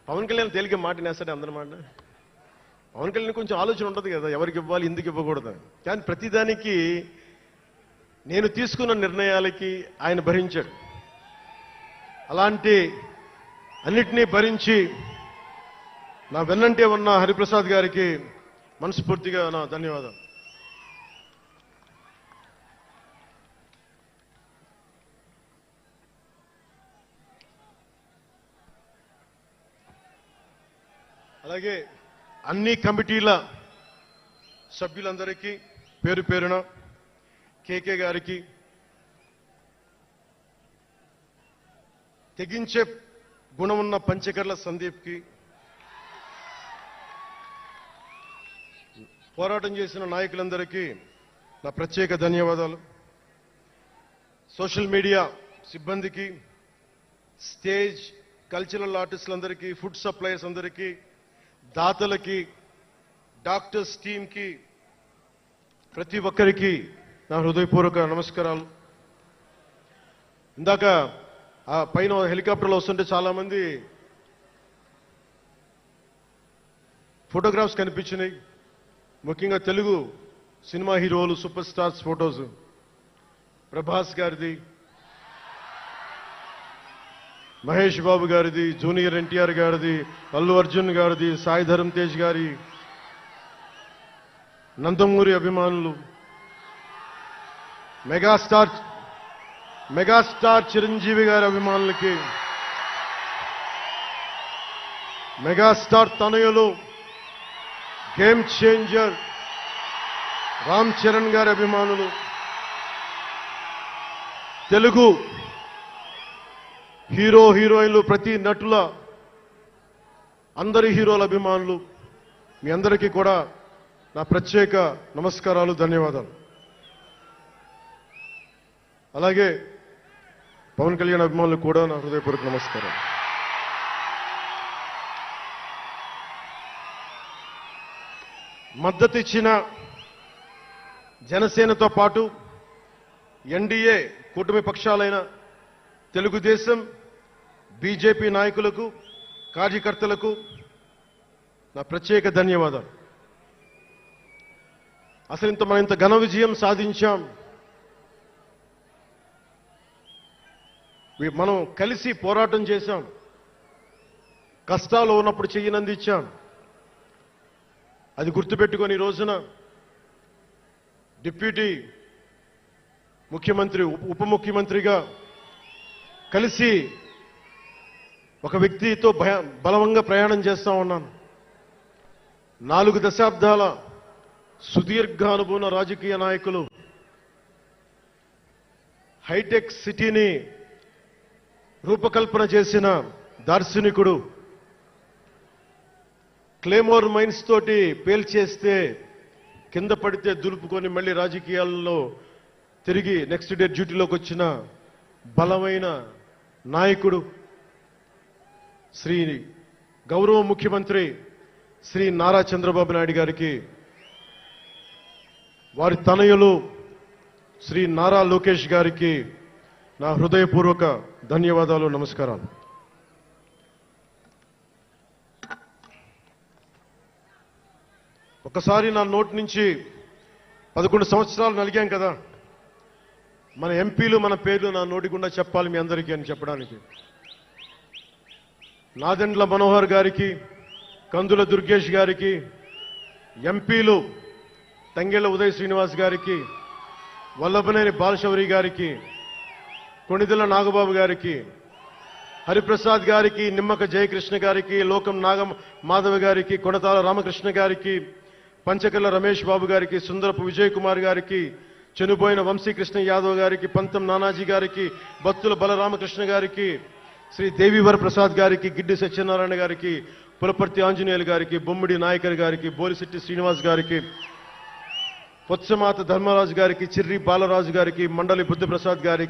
పవన్ కళ్యాణ్ తేలిక మాట నేస్తాడే అందరమాట. పవన్ కళ్యాణ్ కొంచెం ఆలోచన ఉంటుంది కదా, ఎవరికి ఇవ్వాలి ఎందుకు ఇవ్వకూడదు. కానీ ప్రతిదానికి నేను తీసుకున్న నిర్ణయాలకి ఆయన భరించాడు. అలాంటి అన్నిటినీ భరించి నా వెన్నంటే ఉన్న హరిప్రసాద్ గారికి మనస్ఫూర్తిగా నా ధన్యవాదాలు. అలాగే అన్ని కమిటీల సభ్యులందరికీ పేరు పేరున, కేకే గారికి, తెగించే గుణమున్న పంచకర్ల సందీప్కి, పోరాటం చేసిన నాయకులందరికీ నా ప్రత్యేక ధన్యవాదాలు. సోషల్ మీడియా సిబ్బందికి, స్టేజ్ కల్చరల్ ఆర్టిస్టులందరికీ, ఫుడ్ సప్లయర్స్ అందరికీ, దాతలకి, డాక్టర్స్ టీంకి, ప్రతి ఒక్కరికి నా హృదయపూర్వక నమస్కారాలు. ఇందాక ఆ పైన హెలికాప్టర్లో వస్తుంటే చాలా మంది ఫోటోగ్రాఫ్స్ కనిపించినాయి. ముఖ్యంగా తెలుగు సినిమా హీరోలు, సూపర్ స్టార్స్ ఫోటోస్. ప్రభాస్ గారిది, మహేష్ బాబు గారిది, జూనియర్ ఎన్టీఆర్ గారిది, అల్లు అర్జున్ గారిది, సాయి ధరమ్ తేజ్ గారి, నందమూరి అభిమానులు, మెగాస్టార్ చిరంజీవి గారి అభిమానులకి, మెగాస్టార్ తనయులు, గేమ్ చేంజర్ రామ్ చరణ్ గారి అభిమానులు, తెలుగు హీరో హీరోయిన్లు, ప్రతి నటుల, అందరి హీరోల అభిమానులు, మీ అందరికీ కూడా నా ప్రత్యేక నమస్కారాలు, ధన్యవాదాలు. అలాగే పవన్ కళ్యాణ్ అభిమానులు కూడా నా హృదయపూర్వక నమస్కారం. మద్దతు ఇచ్చిన జనసేనతో పాటు ఎన్డీఏ కూటమి పక్షాలైన తెలుగుదేశం, బీజేపీ నాయకులకు, కార్యకర్తలకు నా ప్రత్యేక ధన్యవాదాలు. అసలు మనం ఇంత ఘన విజయం సాధించాం. మనం కలిసి పోరాటం చేశాం. కష్టాలు ఉన్నప్పుడు చెయ్యనందించాం. అది గుర్తుపెట్టుకొని ఈ రోజున డిప్యూటీ ముఖ్యమంత్రి, ఉప ముఖ్యమంత్రిగా కలిసి ఒక వ్యక్తితో బలవంగా ప్రయాణం చేస్తా ఉన్నాను. 4 దశాబ్దాల సుదీర్ఘ అనుభవం రాజకీయ నాయకులు, హైటెక్ సిటీని రూపకల్పన చేసిన దార్శనికుడు, క్లేమోర్ మైన్స్ తోటి పేల్చేస్తే కింద పడితే దులుపుకొని మళ్ళీ రాజకీయాల్లో తిరిగి నెక్స్ట్ డే డ్యూటీలోకి వచ్చిన బలమైన నాయకుడు, శ్రీ గౌరవ ముఖ్యమంత్రి శ్రీ నారా చంద్రబాబు నాయుడు గారికి, వారి తనయులు శ్రీ నారా లోకేష్ గారికి నా హృదయపూర్వక ధన్యవాదాలు, నమస్కారాలు. ఒకసారి నా నోటి నుంచి 11 సంవత్సరాలు నలిగాం కదా, మన ఎంపీలు, మన పేర్లు నా నోటి గుండా చెప్పాలి మీ అందరికీ అని చెప్పడానికి. నాదెండ్ల మనోహర్ గారికి, కందుల దుర్గేష్ గారికి, ఎంపీలు తంగెళ్ల ఉదయ్ శ్రీనివాస్ గారికి, వల్లభనేని బాలశౌరి గారికి, కొణిదెల నాగబాబు గారికి, హరిప్రసాద్ గారికి, నిమ్మక జయకృష్ణ గారికి, లోకం మాధవ గారికి, కొనతాల రామకృష్ణ గారికి, పంచకర్ల రమేష్ బాబు గారికి, సుందరపు విజయ్ కుమార్ గారికి, చనిపోయిన వంశీకృష్ణ యాదవ్ గారికి, పంతం నానాజీ గారికి, బత్తుల బలరామకృష్ణ గారికి, శ్రీ దేవీవర ప్రసాద్ గారికి, గిడ్డి సత్యనారాయణ గారికి, పులపర్తి ఆంజనేయులు గారికి, బొమ్మిడి నాయకర్ గారికి, బోలిశెట్టి శ్రీనివాస్ గారికి, పొత్సమాత ధర్మరాజు గారికి, చిర్రి బాలరాజు గారికి, మండలి బుద్ధప్రసాద్ గారికి,